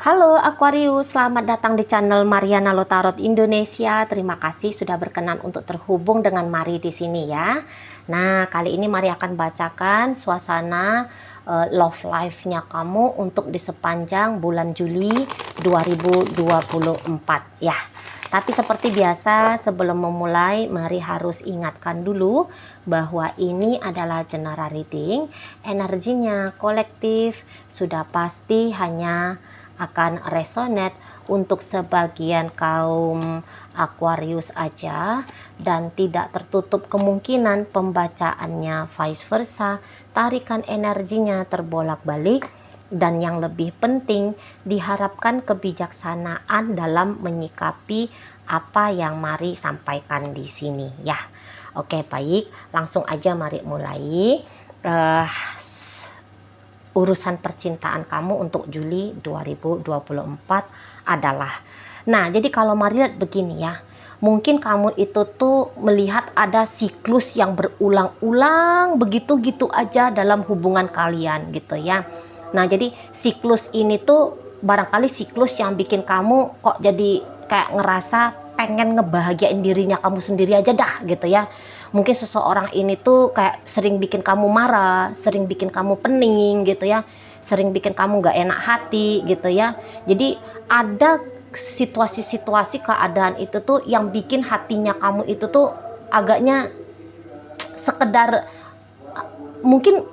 Halo Aquarius, selamat datang di channel Mariana Lotarot Indonesia. Terima kasih sudah berkenan untuk terhubung dengan Mari di sini ya. Nah, kali ini Mari akan bacakan suasana love life-nya kamu untuk di sepanjang bulan Juli 2024 ya. Tapi seperti biasa, sebelum memulai, Mari harus ingatkan dulu bahwa ini adalah general reading. Energinya kolektif, sudah pasti hanya akan resonate untuk sebagian kaum Aquarius aja, dan tidak tertutup kemungkinan pembacaannya vice versa, tarikan energinya terbolak-balik. Dan yang lebih penting, diharapkan kebijaksanaan dalam menyikapi apa yang Mari sampaikan di sini ya. Oke, baik, langsung aja Mari mulai. Urusan percintaan kamu untuk Juli 2024 adalah, nah jadi kalau Mari lihat begini ya, mungkin kamu itu tuh melihat ada siklus yang berulang-ulang begitu aja dalam hubungan kalian gitu ya. Nah jadi siklus ini tuh barangkali siklus yang bikin kamu kok jadi kayak ngerasa pengen ngebahagiain dirinya kamu sendiri aja dah gitu ya. Mungkin seseorang ini tuh kayak sering bikin kamu marah, sering bikin kamu pening gitu ya, sering bikin kamu gak enak hati gitu ya. Jadi ada situasi-situasi keadaan itu tuh yang bikin hatinya kamu itu tuh agaknya sekedar mungkin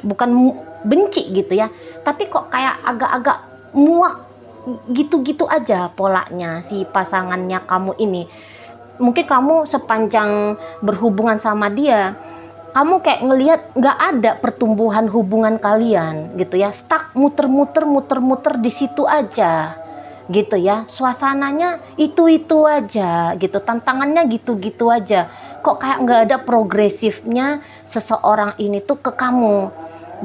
bukan benci gitu ya, tapi kok kayak agak-agak muak gitu-gitu aja polanya si pasangannya kamu ini. Mungkin kamu sepanjang berhubungan sama dia, kamu kayak ngelihat nggak ada pertumbuhan hubungan kalian gitu ya, stuck muter-muter di situ aja gitu ya, suasananya itu aja gitu, tantangannya gitu aja, kok kayak nggak ada progresifnya seseorang ini tuh ke kamu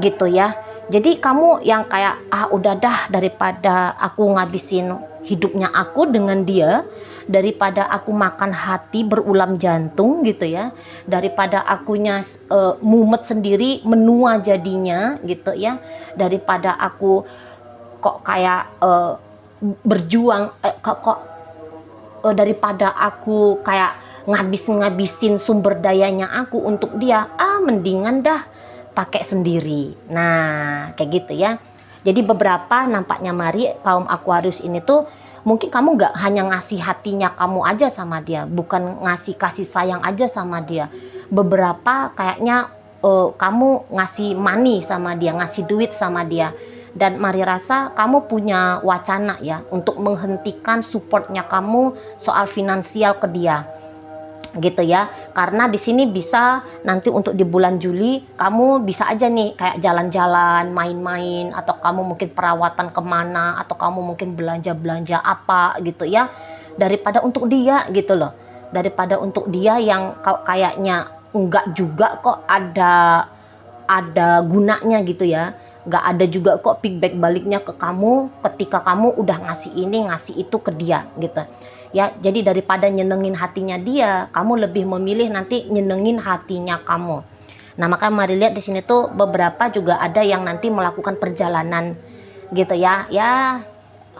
gitu ya. Jadi kamu yang kayak udah dah, daripada aku ngabisin hidupnya aku dengan dia, daripada aku makan hati berulam jantung gitu ya, daripada akunya mumet sendiri menua jadinya gitu ya, daripada aku kok kayak berjuang daripada aku kayak ngabisin sumber dayanya aku untuk dia, mendingan dah pakai sendiri. Nah kayak gitu ya. Jadi beberapa nampaknya Mari, kaum Aquarius ini tuh mungkin kamu nggak hanya ngasih hatinya kamu aja sama dia, bukan ngasih kasih sayang aja sama dia. Beberapa kayaknya kamu ngasih money sama dia, ngasih duit sama dia. Dan Mari rasa kamu punya wacana ya untuk menghentikan supportnya kamu soal finansial ke dia gitu ya, karena di sini bisa nanti untuk di bulan Juli kamu bisa aja nih kayak jalan-jalan, main-main, atau kamu mungkin perawatan kemana, atau kamu mungkin belanja apa gitu ya, daripada untuk dia gitu loh, daripada untuk dia yang kayaknya enggak juga kok ada gunanya gitu ya, nggak ada juga kok feedback baliknya ke kamu ketika kamu udah ngasih ini ngasih itu ke dia gitu ya. Jadi daripada nyenengin hatinya dia, kamu lebih memilih nanti nyenengin hatinya kamu. Nah makanya Mari lihat di sini tuh beberapa juga ada yang nanti melakukan perjalanan gitu ya,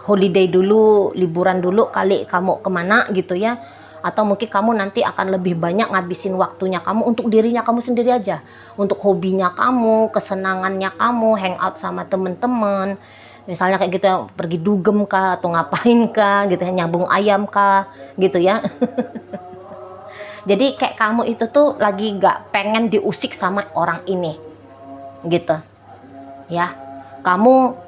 holiday dulu, liburan dulu kali kamu kemana gitu ya, atau mungkin kamu nanti akan lebih banyak ngabisin waktunya kamu untuk dirinya kamu sendiri aja, untuk hobinya kamu, kesenangannya kamu, hangout sama temen-temen, misalnya kayak gitu ya, pergi dugem kah atau ngapain kah gitu ya, nyambung ayam kah gitu ya. Jadi kayak kamu itu tuh lagi gak pengen diusik sama orang ini gitu ya. Kamu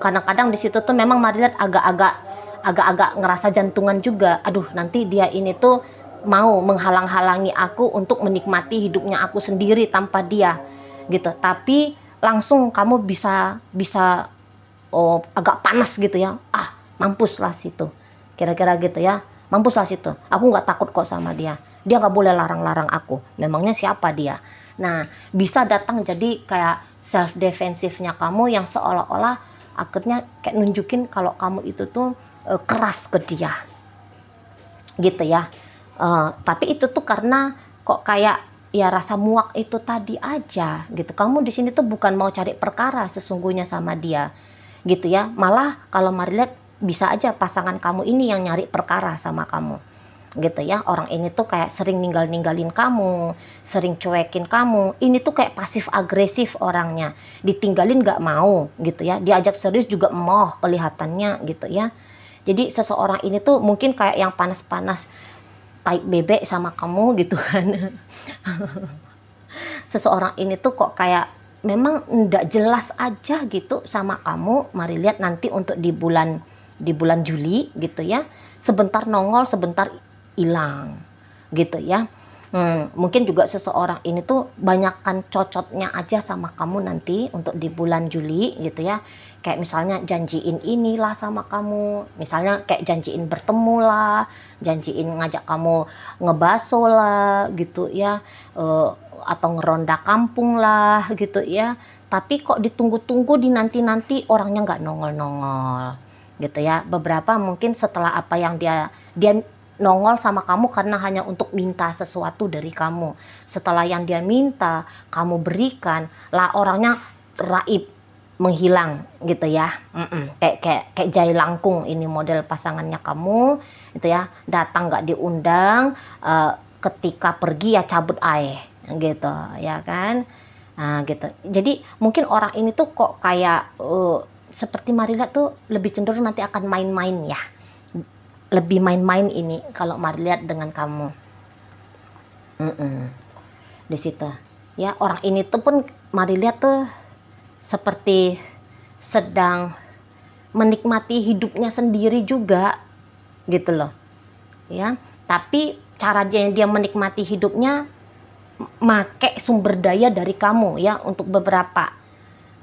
kadang-kadang di situ tuh memang Mari lihat agak-agak ngerasa jantungan juga. Aduh, nanti dia ini tuh mau menghalang-halangi aku untuk menikmati hidupnya aku sendiri tanpa dia gitu. Tapi langsung kamu bisa agak panas gitu ya, mampuslah situ, kira-kira gitu ya, mampuslah situ, aku nggak takut kok sama dia nggak boleh larang-larang aku, memangnya siapa dia. Nah bisa datang jadi kayak self defensifnya kamu yang seolah-olah akhirnya kayak nunjukin kalau kamu itu tuh keras ke dia gitu ya. Tapi itu tuh karena kok kayak ya rasa muak itu tadi aja gitu. Kamu di sini tuh bukan mau cari perkara sesungguhnya sama dia gitu ya. Malah kalau Mari lihat bisa aja pasangan kamu ini yang nyari perkara sama kamu gitu ya. Orang ini tuh kayak sering ninggalin kamu, sering cuekin kamu. Ini tuh kayak pasif agresif orangnya, ditinggalin nggak mau gitu ya, diajak serius juga emoh kelihatannya gitu ya. Jadi seseorang ini tuh mungkin kayak yang panas-panas tai bebek sama kamu gitu kan. Seseorang ini tuh kok kayak memang nggak jelas aja gitu sama kamu. Mari lihat nanti untuk di bulan Juli gitu ya, sebentar nongol sebentar hilang gitu ya. Mungkin juga seseorang ini tuh banyakkan cocotnya aja sama kamu nanti untuk di bulan Juli gitu ya. Kayak misalnya janjiin inilah sama kamu, misalnya kayak janjiin bertemu lah, janjiin ngajak kamu ngebaso lah gitu ya, atau ngeronda kampung lah gitu ya. Tapi kok ditunggu-tunggu, dinanti-nanti orangnya nggak nongol-nongol gitu ya. Beberapa mungkin setelah apa yang dia nongol sama kamu karena hanya untuk minta sesuatu dari kamu. Setelah yang dia minta kamu berikan, lah orangnya raib, menghilang gitu ya. Kayak jai langkung ini model pasangannya kamu gitu ya. Datang nggak diundang, ketika pergi ya cabut air gitu ya kan. Nah gitu. Jadi mungkin orang ini tuh kok kayak seperti Marila tuh lebih cenderung nanti akan main-main ya. Lebih main-main ini kalau Mari lihat dengan kamu. Di situ ya, orang ini tuh pun Mari lihat tuh seperti sedang menikmati hidupnya sendiri juga gitu loh ya. Tapi cara dia menikmati hidupnya make sumber daya dari kamu ya, untuk beberapa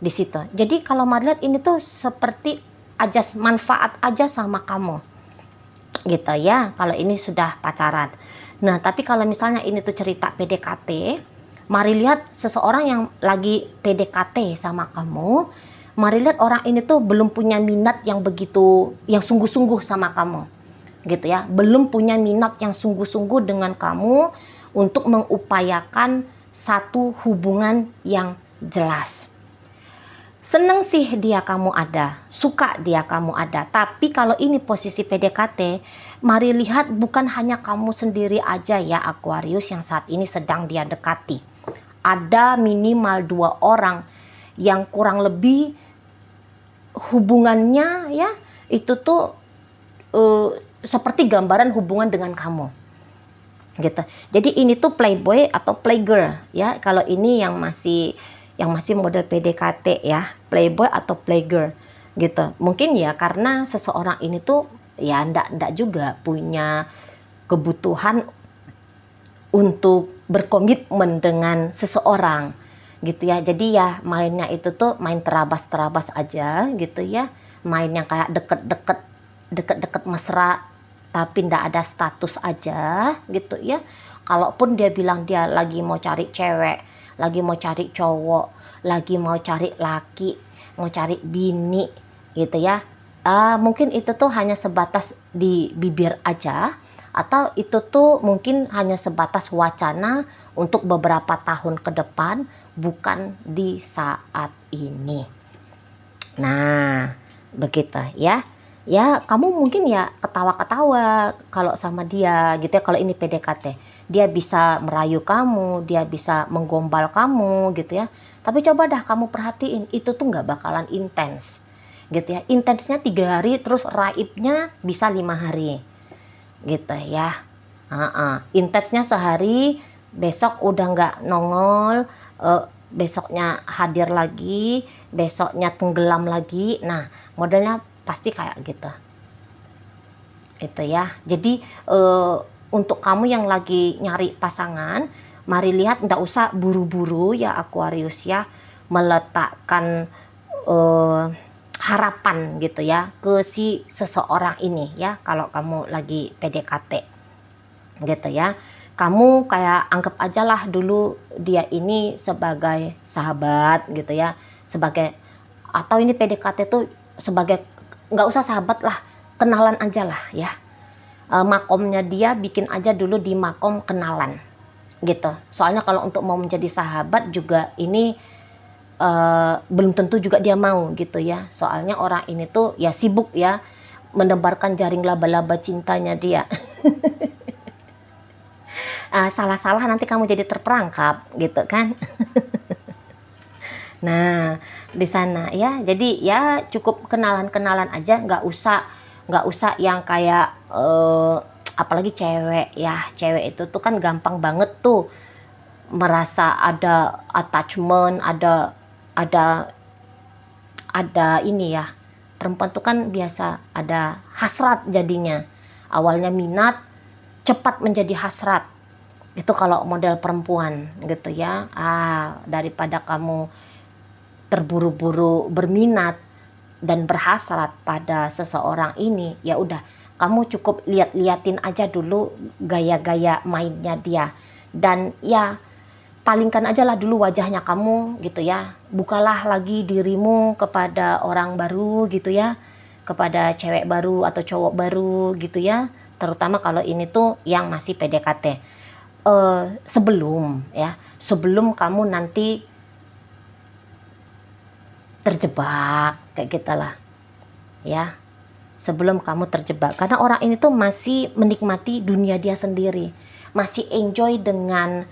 di situ. Jadi kalau Mari lihat ini tuh seperti aja manfaat aja sama kamu gitu ya, kalau ini sudah pacaran. Nah tapi kalau misalnya ini tuh cerita PDKT, Mari lihat seseorang yang lagi PDKT sama kamu. Mari lihat orang ini tuh belum punya minat yang begitu, yang sungguh-sungguh sama kamu gitu ya, belum punya minat yang sungguh-sungguh dengan kamu untuk mengupayakan satu hubungan yang jelas. Seneng sih dia kamu ada, suka dia kamu ada. Tapi kalau ini posisi PDKT, Mari lihat bukan hanya kamu sendiri aja ya Aquarius yang saat ini sedang dia dekati. Ada minimal 2 orang yang kurang lebih hubungannya ya itu tuh seperti gambaran hubungan dengan kamu gitu. Jadi ini tuh playboy atau playgirl ya. Kalau ini yang masih model PDKT ya, playboy atau playgirl gitu. Mungkin ya karena seseorang ini tuh ya ndak juga punya kebutuhan untuk berkomitmen dengan seseorang gitu ya. Jadi ya mainnya itu tuh main terabas-terabas aja gitu ya. Main yang kayak deket-deket mesra tapi ndak ada status aja gitu ya. Kalaupun dia bilang dia lagi mau cari cewek, lagi mau cari cowok, lagi mau cari laki, mau cari bini gitu ya, mungkin itu tuh hanya sebatas di bibir aja, atau itu tuh mungkin hanya sebatas wacana untuk beberapa tahun ke depan, bukan di saat ini. Nah begitu ya. Ya kamu mungkin ya ketawa-ketawa kalau sama dia gitu ya. Kalau ini PDKT, dia bisa merayu kamu, dia bisa menggombal kamu gitu ya. Tapi coba dah kamu perhatiin, itu tuh nggak bakalan intens gitu ya. Intensnya 3 hari, terus raibnya bisa 5 hari gitu ya. Intensnya sehari, besok udah nggak nongol, besoknya hadir lagi, besoknya tenggelam lagi. Nah modelnya pasti kayak gitu itu ya. Jadi untuk kamu yang lagi nyari pasangan, Mari lihat ndak usah buru-buru ya Aquarius ya, meletakkan harapan gitu ya ke si seseorang ini ya. Kalau kamu lagi PDKT gitu ya, kamu kayak anggap aja lah dulu dia ini sebagai sahabat gitu ya, sebagai, atau ini PDKT tuh sebagai, nggak usah sahabat lah, kenalan aja lah ya. Makomnya dia bikin aja dulu di makom kenalan gitu. Soalnya kalau untuk mau menjadi sahabat juga ini belum tentu juga dia mau gitu ya. Soalnya orang ini tuh ya sibuk ya menebarkan jaring laba-laba cintanya dia. Salah-salah nanti kamu jadi terperangkap gitu kan. Nah, di sana ya, jadi ya cukup kenalan-kenalan aja, nggak usah yang kayak apalagi cewek ya, cewek itu tuh kan gampang banget tuh merasa ada attachment, ada ini ya. Perempuan tuh kan biasa ada hasrat jadinya. Awalnya minat, cepat menjadi hasrat. Itu kalau model perempuan gitu ya. Daripada kamu terburu-buru berminat dan berhasrat pada seseorang ini, ya udah kamu cukup liatin aja dulu gaya-gaya mainnya dia, dan ya palingkan aja lah dulu wajahnya kamu gitu ya, bukalah lagi dirimu kepada orang baru gitu ya, kepada cewek baru atau cowok baru gitu ya, terutama kalau ini tuh yang masih PDKT. Sebelum kamu nanti terjebak kayak gitu lah ya, sebelum kamu terjebak, karena orang ini tuh masih menikmati dunia dia sendiri, masih enjoy dengan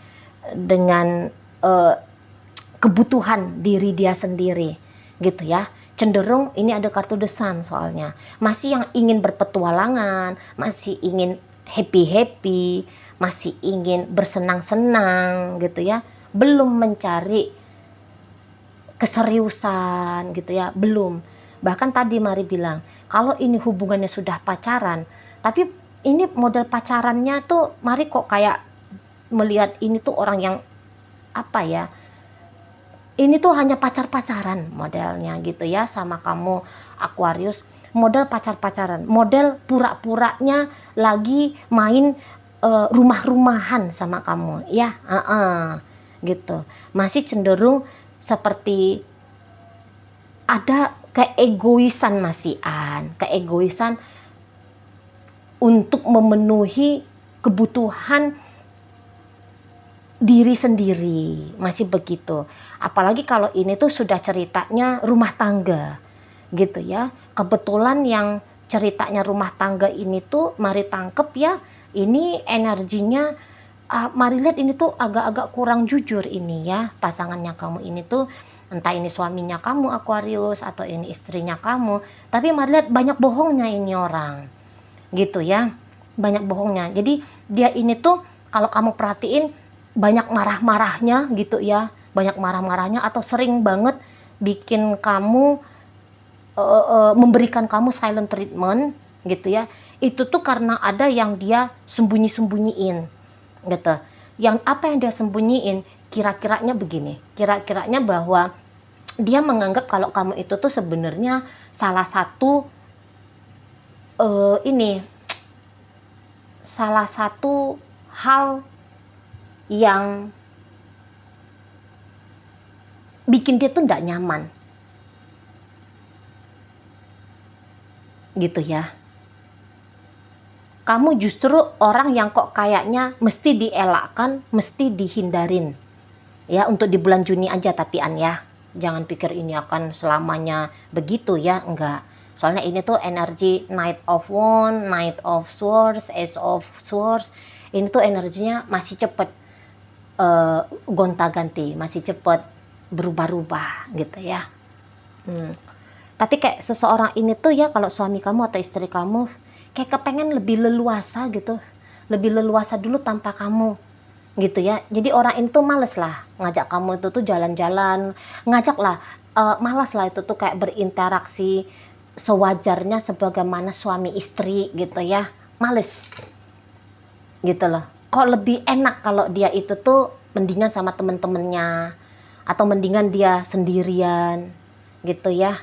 kebutuhan diri dia sendiri gitu ya. Cenderung ini ada kartu The Sun, soalnya masih yang ingin berpetualangan, masih ingin happy, masih ingin bersenang-senang gitu ya, belum mencari keseriusan gitu ya, belum. Bahkan tadi Mari bilang kalau ini hubungannya sudah pacaran, tapi ini model pacarannya tuh Mari kok kayak melihat ini tuh orang yang apa ya, ini tuh hanya pacar-pacaran modelnya gitu ya sama kamu Aquarius, model pacar-pacaran, model pura-puranya lagi main rumah-rumahan sama kamu ya, gitu. Masih cenderung seperti ada keegoisan, keegoisan untuk memenuhi kebutuhan diri sendiri, masih begitu. Apalagi kalau ini tuh sudah ceritanya rumah tangga gitu ya. Kebetulan yang ceritanya rumah tangga ini tuh Mari tangkep ya, ini energinya Mari lihat ini tuh agak-agak kurang jujur ini ya, pasangannya kamu ini tuh, entah ini suaminya kamu Aquarius atau ini istrinya kamu, tapi Mari lihat banyak bohongnya ini orang gitu ya, banyak bohongnya. Jadi dia ini tuh kalau kamu perhatiin banyak marah-marahnya gitu ya, banyak marah-marahnya atau sering banget bikin kamu memberikan kamu silent treatment gitu ya. Itu tuh karena ada yang dia sembunyi-sembunyiin gitu. Yang apa yang dia sembunyiin, kira-kiranya begini, kira-kiranya bahwa dia menganggap kalau kamu itu tuh sebenarnya salah satu salah satu hal yang bikin dia tuh nggak nyaman gitu ya. Kamu justru orang yang kok kayaknya mesti dielakkan, mesti dihindarin ya, untuk di bulan Juni aja tapi ya, jangan pikir ini akan selamanya begitu ya, enggak. Soalnya ini tuh energi Knight of Wands, Knight of Swords, Ace of Swords, ini tuh energinya masih cepet gonta-ganti, masih cepet berubah-ubah gitu ya. Tapi kayak seseorang ini tuh ya, kalau suami kamu atau istri kamu kayak kepengen lebih leluasa gitu, lebih leluasa dulu tanpa kamu gitu ya. Jadi orang itu males lah ngajak kamu itu tuh jalan-jalan, ngajak lah, malas lah itu tuh kayak berinteraksi sewajarnya sebagaimana suami istri gitu ya, males gitu loh. Kok lebih enak kalau dia itu tuh mendingan sama temen-temennya, atau mendingan dia sendirian gitu ya,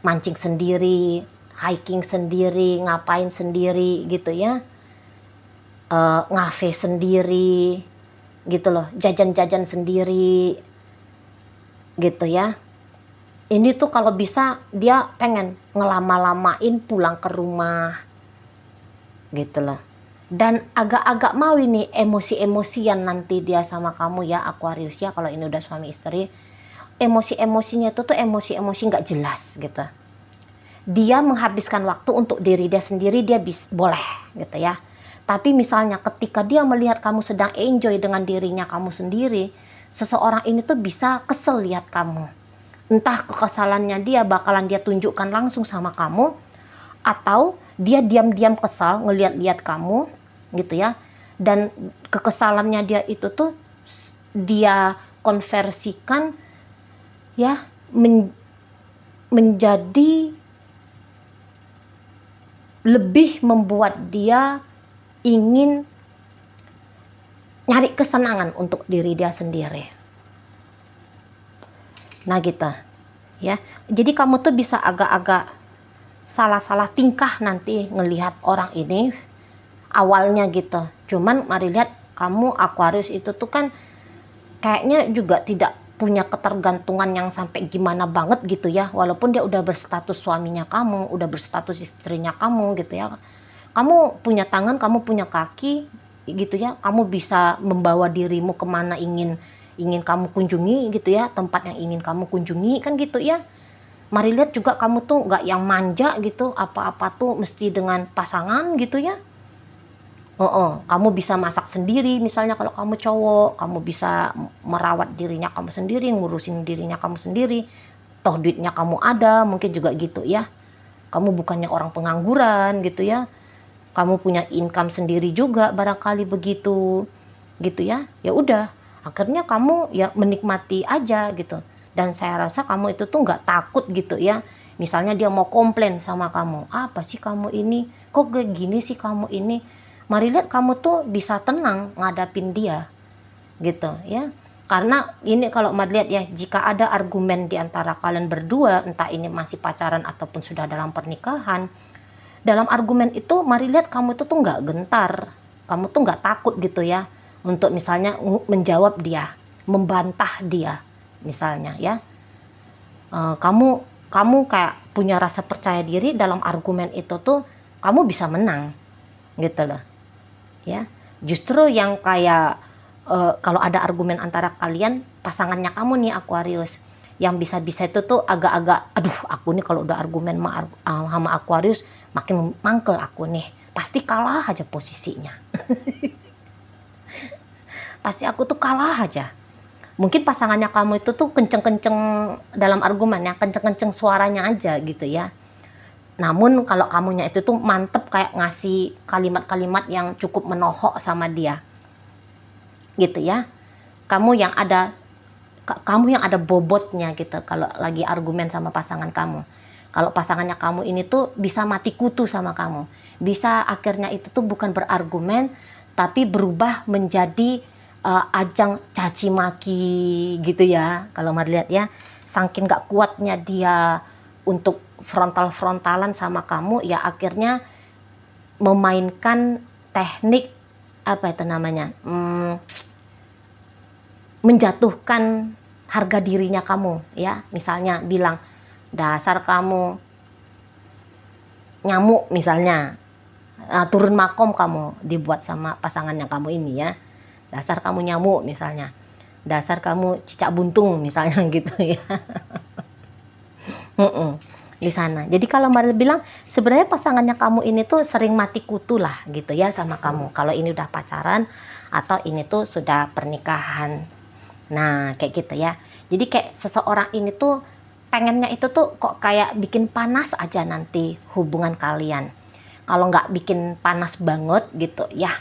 mancing sendiri, hiking sendiri, ngapain sendiri gitu ya, ngafe sendiri gitu loh, jajan-jajan sendiri gitu ya. Ini tuh kalau bisa dia pengen ngelama-lamain pulang ke rumah gitu loh. Dan agak-agak mau ini emosi-emosian nanti dia sama kamu ya Aquarius ya, kalau ini udah suami istri. Emosi-emosinya itu tuh emosi-emosi nggak jelas gitu. Dia menghabiskan waktu untuk diri dia sendiri, dia boleh gitu ya. Tapi misalnya ketika dia melihat kamu sedang enjoy dengan dirinya kamu sendiri, seseorang ini tuh bisa kesel lihat kamu. Entah kekesalannya dia bakalan dia tunjukkan langsung sama kamu, atau dia diam-diam kesal ngeliat-liat kamu gitu ya. Dan kekesalannya dia itu tuh dia konversikan ya menjadi lebih membuat dia ingin nyari kesenangan untuk diri dia sendiri. Nah gitu ya. Jadi kamu tuh bisa agak-agak salah-salah tingkah nanti ngelihat orang ini awalnya gitu. Cuman mari lihat, kamu Aquarius itu tuh kan kayaknya juga tidak punya ketergantungan yang sampai gimana banget gitu ya. Walaupun dia udah berstatus suaminya kamu, udah berstatus istrinya kamu gitu ya. Kamu punya tangan, kamu punya kaki gitu ya. Kamu bisa membawa dirimu kemana ingin kamu kunjungi gitu ya, tempat yang ingin kamu kunjungi kan gitu ya. Mari lihat juga kamu tuh nggak yang manja gitu, apa-apa tuh mesti dengan pasangan gitu ya. Kamu bisa masak sendiri misalnya kalau kamu cowok, kamu bisa merawat dirinya kamu sendiri, ngurusin dirinya kamu sendiri. Toh duitnya kamu ada, mungkin juga gitu ya. Kamu bukannya orang pengangguran gitu ya. Kamu punya income sendiri juga barangkali begitu gitu ya. Ya udah, akhirnya kamu ya menikmati aja gitu. Dan saya rasa kamu itu tuh nggak takut gitu ya. Misalnya dia mau komplain sama kamu, apa sih kamu ini, kok kayak gini sih kamu ini. Mari lihat kamu tuh bisa tenang ngadapin dia gitu ya. Karena ini kalau mari lihat ya, jika ada argumen di antara kalian berdua, entah ini masih pacaran ataupun sudah dalam pernikahan, dalam argumen itu mari lihat kamu itu tuh nggak gentar, kamu tuh nggak takut gitu ya untuk misalnya menjawab dia, membantah dia misalnya ya. Kamu kayak punya rasa percaya diri dalam argumen itu tuh kamu bisa menang gitu loh ya. Justru yang kayak kalau ada argumen antara kalian, pasangannya kamu nih Aquarius, yang bisa-bisa itu tuh agak-agak aduh, aku nih kalau udah argumen sama Aquarius makin mangkel aku nih, pasti kalah aja posisinya. Pasti aku tuh kalah aja. Mungkin pasangannya kamu itu tuh kenceng-kenceng dalam argumennya, kenceng-kenceng suaranya aja gitu ya. Namun kalau kamunya itu tuh mantep kayak ngasih kalimat-kalimat yang cukup menohok sama dia. Gitu ya. Kamu yang ada bobotnya gitu kalau lagi argumen sama pasangan kamu. Kalau pasangannya kamu ini tuh bisa mati kutu sama kamu. Bisa akhirnya itu tuh bukan berargumen, tapi berubah menjadi ajang caci maki gitu ya. Kalau mari lihat ya, saking gak kuatnya dia untuk frontalan sama kamu, ya akhirnya memainkan teknik apa itu namanya, menjatuhkan harga dirinya kamu ya. Misalnya bilang, dasar kamu nyamuk misalnya, turun makom kamu dibuat sama pasangannya kamu ini ya. Dasar kamu nyamuk misalnya, dasar kamu cicak buntung misalnya gitu ya. Di sana. Jadi kalau Maril bilang sebenarnya pasangannya kamu ini tuh sering mati kutu lah gitu ya sama kamu. Kalau ini udah pacaran atau ini tuh sudah pernikahan. Nah kayak gitu ya. Jadi kayak seseorang ini tuh pengennya itu tuh kok kayak bikin panas aja nanti hubungan kalian. Kalau nggak bikin panas banget gitu ya,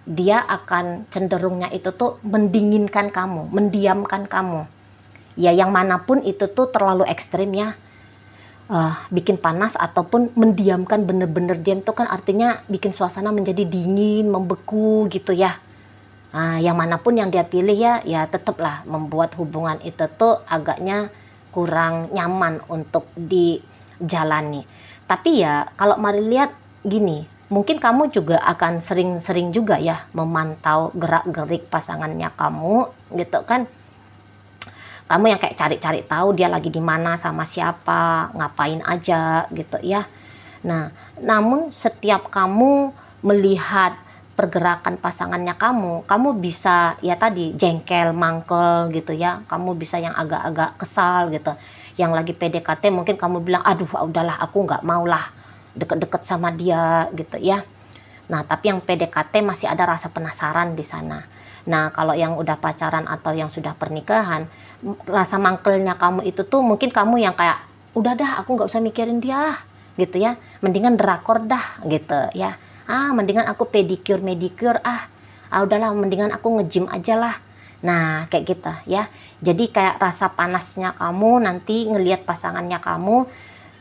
dia akan cenderungnya itu tuh mendinginkan kamu, mendiamkan kamu. Ya yang manapun itu tuh terlalu ekstrim ya. Bikin panas ataupun mendiamkan, bener-bener diam tuh kan artinya bikin suasana menjadi dingin, membeku gitu ya. Yang manapun yang dia pilih ya tetaplah membuat hubungan itu tuh agaknya kurang nyaman untuk dijalani. Tapi ya kalau mari lihat gini, mungkin kamu juga akan sering-sering juga ya memantau gerak-gerik pasangannya kamu gitu kan. Kamu yang kayak cari-cari tahu dia lagi di mana, sama siapa, ngapain aja gitu ya. Nah, namun setiap kamu melihat pergerakan pasangannya kamu bisa ya tadi jengkel, mangkel gitu ya. Kamu bisa yang agak-agak kesal gitu. Yang lagi PDKT mungkin kamu bilang, aduh udahlah aku nggak mau lah deket-deket sama dia gitu ya. Nah, tapi yang PDKT masih ada rasa penasaran di sana. Nah, kalau yang udah pacaran atau yang sudah pernikahan, rasa mangkelnya kamu itu tuh mungkin kamu yang kayak, udah dah aku nggak usah mikirin dia gitu ya. Mendingan drakor dah gitu ya. Mendingan aku pedicure, medicure udahlah mendingan aku nge-gym aja lah. Nah, kayak gitu ya. Jadi kayak rasa panasnya kamu nanti ngelihat pasangannya kamu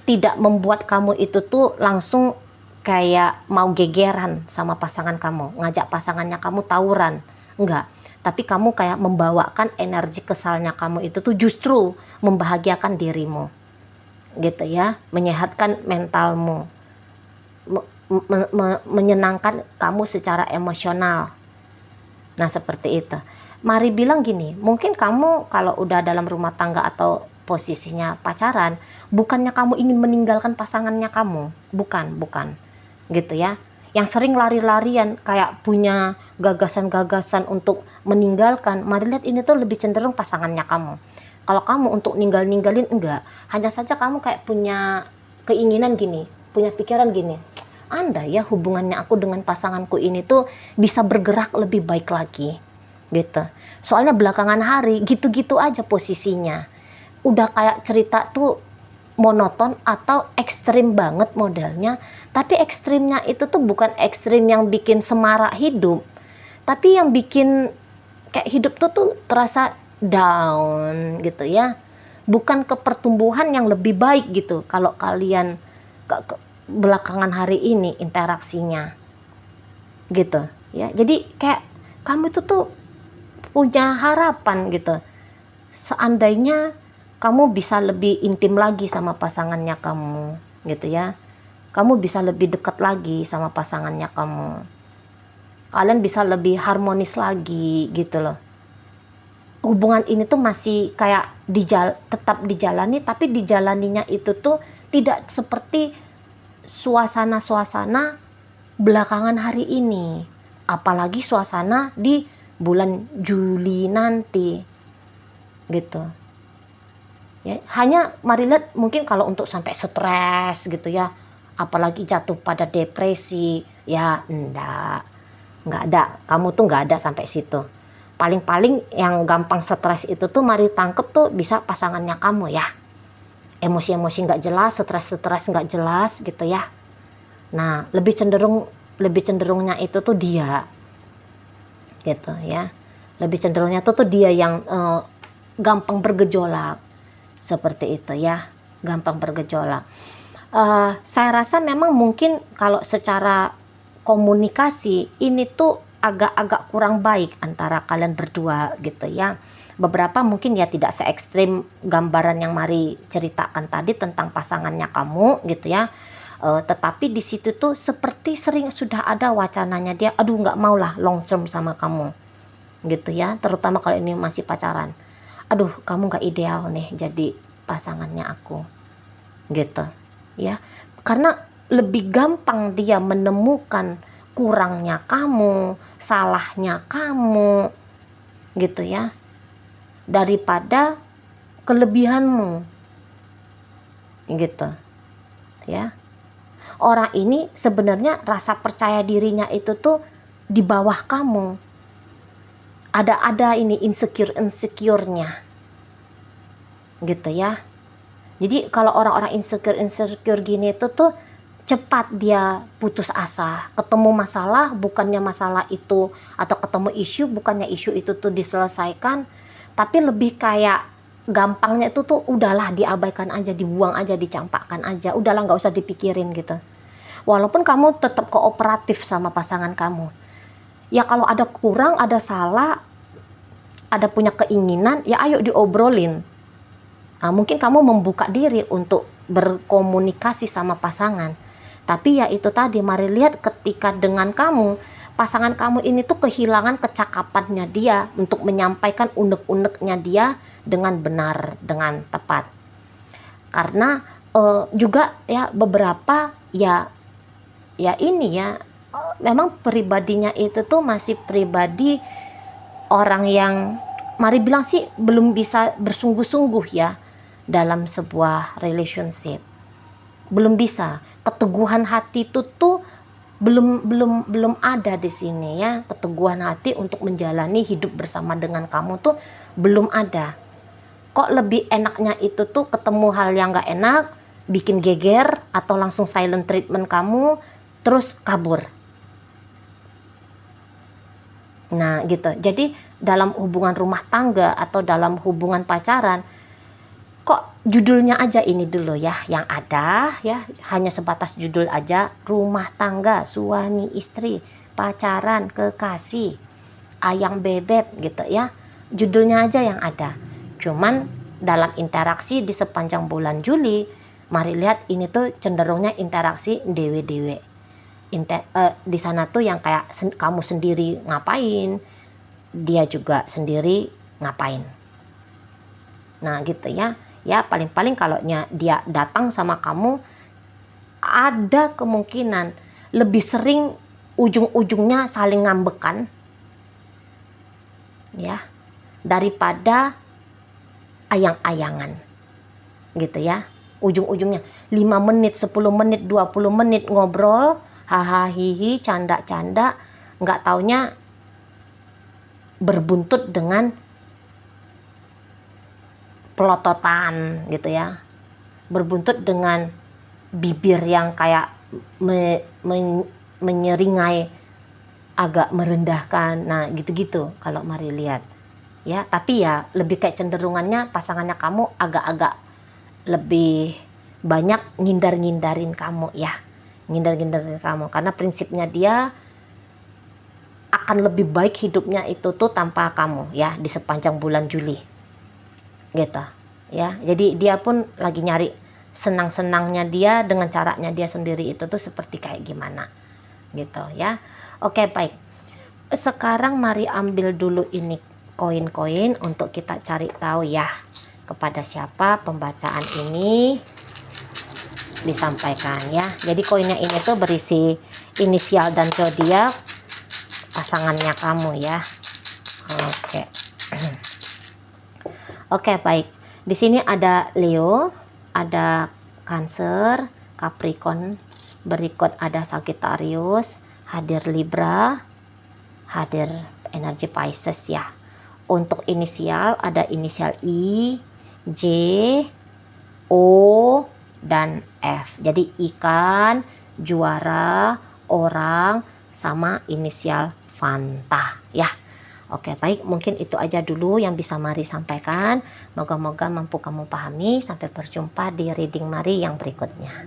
tidak membuat kamu itu tuh langsung kayak mau gegeran sama pasangan kamu, ngajak pasangannya kamu tawuran, enggak. Tapi kamu kayak membawakan energi kesalnya kamu itu tuh justru membahagiakan dirimu, gitu ya, menyehatkan mentalmu, menyenangkan kamu secara emosional. Nah seperti itu. Mari bilang gini, mungkin kamu kalau udah dalam rumah tangga atau posisinya pacaran, bukannya kamu ingin meninggalkan pasangannya kamu, bukan gitu ya, yang sering lari-larian kayak punya gagasan-gagasan untuk meninggalkan. Mari lihat ini tuh lebih cenderung pasangannya kamu. Kalau kamu untuk ninggalin enggak, hanya saja kamu kayak punya keinginan gini, punya pikiran gini, andai ya hubungannya aku dengan pasanganku ini tuh bisa bergerak lebih baik lagi gitu. Soalnya belakangan hari gitu-gitu aja posisinya, udah kayak cerita tuh monoton atau ekstrim banget modelnya. Tapi ekstrimnya itu tuh bukan ekstrim yang bikin semarak hidup, tapi yang bikin kayak hidup tuh terasa down gitu ya. Bukan ke pertumbuhan yang lebih baik gitu kalau kalian belakangan hari ini interaksinya gitu ya. Jadi kayak kamu itu tuh punya harapan gitu, seandainya kamu bisa lebih intim lagi sama pasangannya kamu gitu ya. Kamu bisa lebih dekat lagi sama pasangannya kamu. Kalian bisa lebih harmonis lagi gitu loh. Hubungan ini tuh masih kayak tetap dijalani, tapi dijalaninya itu tuh tidak seperti suasana-suasana belakangan hari ini. Apalagi suasana di bulan Juli nanti gitu. Ya, hanya mari lihat mungkin kalau untuk sampai stres gitu ya, apalagi jatuh pada depresi, ya nggak ada, kamu tuh nggak ada sampai situ. Paling-paling yang gampang stres itu tuh mari tangkep tuh bisa pasangannya kamu ya, emosi-emosi nggak jelas, stres-stres nggak jelas gitu ya. Nah lebih cenderungnya itu tuh dia gitu ya, lebih cenderungnya tuh dia yang gampang bergejolak seperti itu ya, gampang bergejolak. Saya rasa memang mungkin kalau secara komunikasi ini tuh agak-agak kurang baik antara kalian berdua gitu ya. Beberapa mungkin ya tidak se ekstrim gambaran yang Mari ceritakan tadi tentang pasangannya kamu gitu ya. Tetapi di situ tuh seperti sering sudah ada wacananya dia, aduh nggak mau lah long term sama kamu gitu ya. Terutama kalau ini masih pacaran, aduh kamu nggak ideal nih jadi pasangannya aku gitu ya. Karena lebih gampang dia menemukan kurangnya kamu, salahnya kamu gitu ya, daripada kelebihanmu gitu ya. Orang ini sebenarnya rasa percaya dirinya itu tuh di bawah kamu. Ada ini insecure-nya gitu ya. Jadi kalau orang-orang insecure gini itu tuh cepat dia putus asa. Ketemu masalah bukannya masalah itu, atau ketemu isu bukannya isu itu tuh diselesaikan, tapi lebih kayak gampangnya itu tuh udahlah diabaikan aja, dibuang aja, dicampakkan aja, udahlah nggak usah dipikirin gitu. Walaupun kamu tetap kooperatif sama pasangan kamu. Ya kalau ada kurang, ada salah, ada punya keinginan, ya ayo diobrolin. Nah, mungkin kamu membuka diri untuk berkomunikasi sama pasangan. Tapi ya itu tadi, mari lihat ketika dengan kamu, pasangan kamu ini tuh kehilangan kecakapannya dia untuk menyampaikan unek-uneknya dia dengan benar, dengan tepat. Karena juga ya beberapa ya ini ya memang pribadinya itu tuh masih pribadi orang yang mari bilang sih belum bisa bersungguh-sungguh ya dalam sebuah relationship. Belum bisa. Keteguhan hati itu tuh belum ada di sini ya. Keteguhan hati untuk menjalani hidup bersama dengan kamu tuh belum ada. Kok lebih enaknya itu tuh ketemu hal yang gak enak, bikin geger atau langsung silent treatment kamu, terus kabur. Nah gitu. Jadi dalam hubungan rumah tangga atau dalam hubungan pacaran, kok judulnya aja ini dulu ya yang ada ya, hanya sebatas judul aja, rumah tangga, suami istri, pacaran, kekasih, ayang bebek gitu ya. Judulnya aja yang ada. Cuman dalam interaksi di sepanjang bulan Juli, mari lihat ini tuh cenderungnya interaksi dewe-dewe. Di sana tuh yang kayak kamu sendiri ngapain, dia juga sendiri ngapain. Nah gitu ya. Ya paling-paling kalau dia datang sama kamu, ada kemungkinan lebih sering ujung-ujungnya saling ngambekan ya, daripada ayang-ayangan gitu ya. Ujung-ujungnya 5 menit, 10 menit, 20 menit ngobrol, hahaha hihi, canda-canda, nggak taunya berbuntut dengan pelototan gitu ya, berbuntut dengan bibir yang kayak menyeringai, agak merendahkan. Nah gitu-gitu kalau mari lihat ya. Tapi ya lebih kayak cenderungannya pasangannya kamu agak-agak lebih banyak ngindar-ngindarin kamu ya, ngindar-ngindarin kamu, karena prinsipnya dia akan lebih baik hidupnya itu tuh tanpa kamu ya di sepanjang bulan Juli gitu ya. Jadi dia pun lagi nyari senang-senangnya dia dengan caranya dia sendiri, itu tuh seperti kayak gimana gitu ya. Oke baik, sekarang mari ambil dulu ini koin-koin untuk kita cari tahu ya kepada siapa pembacaan ini disampaikan ya. Jadi koinnya ini tuh berisi inisial dan zodiak pasangannya kamu ya. Oke. Oke baik, di sini ada Leo, ada Cancer, Capricorn, berikut ada Sagittarius, hadir Libra, hadir energi Pisces ya. Untuk inisial ada inisial I, J, O, dan F. Jadi ikan, juara, orang, sama inisial Fanta ya. Oke baik, mungkin itu aja dulu yang bisa Mari sampaikan. Moga-moga mampu kamu pahami. Sampai berjumpa di reading Mari yang berikutnya.